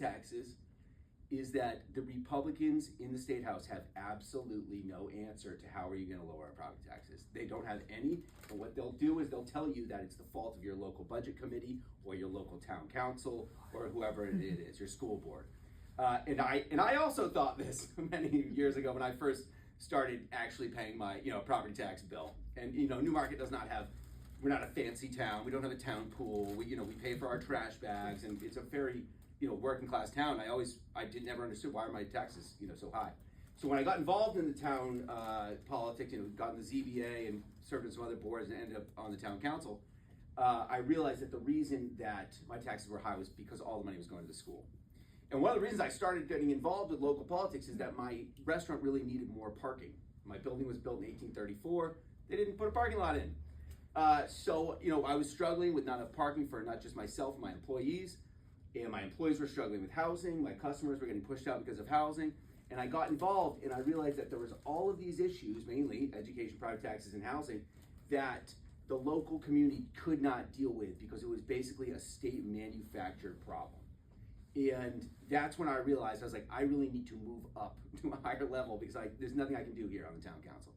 taxes is that the Republicans in the State House have absolutely no answer to how are you going to lower our property taxes. They don't have any, and what they'll do is they'll tell you that it's the fault of your local budget committee or your local town council or whoever it is, your school board. And I also thought this many years ago when I first started actually paying my property tax bill. And Newmarket does not have, we're not a fancy town. We don't have a town pool. We pay for our trash bags, and it's a very working class town. I never understood why are my taxes so high. So when I got involved in the town politics, got in the ZBA and served in some other boards and ended up on the town council, I realized that the reason that my taxes were high was because all the money was going to the school. And one of the reasons I started getting involved with local politics is that my restaurant really needed more parking. My building was built in 1834. They didn't put a parking lot in. So I was struggling with not enough parking for not just myself and my employees. And my employees were struggling with housing. My customers were getting pushed out because of housing. And I got involved and I realized that there was all of these issues, mainly education, private taxes, and housing, that the local community could not deal with because it was basically a state manufactured problem. And that's when I realized, I was like, I really need to move up to a higher level because there's nothing I can do here on the town council.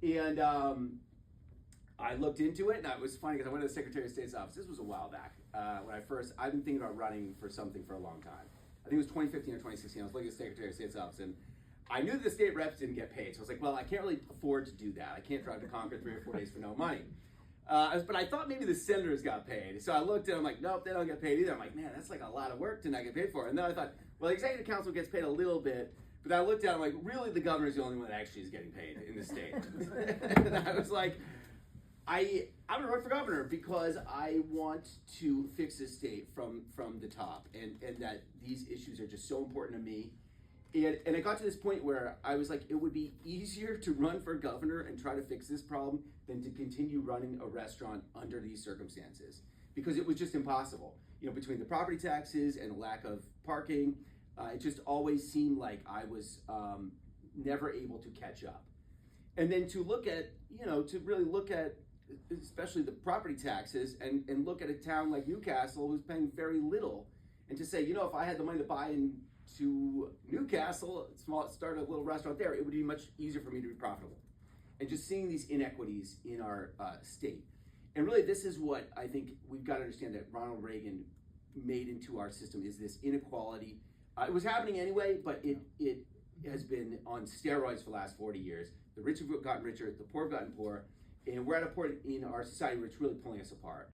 And I looked into it, and it was funny because I went to the Secretary of State's office. This was a while back. I've been thinking about running for something for a long time. I think it was 2015 or 2016. I was looking at the Secretary of State's office, and I knew that the state reps didn't get paid. So I was like, well, I can't really afford to do that. I can't drive to Concord 3 or 4 days for no money. But I thought maybe the senators got paid. So I looked and I'm like, nope, they don't get paid either. I'm like, man, that's like a lot of work to not get paid for. And then I thought, well, the executive council gets paid a little bit. But then I looked at it, I'm like, really, the governor's the only one that actually is getting paid in the state. And I was like, I'm gonna run for governor because I want to fix this state from the top, and that these issues are just so important to me. And it got to this point where I was like, it would be easier to run for governor and try to fix this problem than to continue running a restaurant under these circumstances, because it was just impossible. Between the property taxes and the lack of parking, it just always seemed like I was never able to catch up. And then to look at, to really look at especially the property taxes and look at a town like Newcastle who's paying very little, and to say, if I had the money to buy into Newcastle, start a little restaurant there, it would be much easier for me to be profitable. And just seeing these inequities in our state. And really, this is what I think we've got to understand that Ronald Reagan made into our system, is this inequality. It was happening anyway, but it has been on steroids for the last 40 years. The rich have gotten richer, the poor have gotten poorer, and we're at a point in our society where it's really pulling us apart.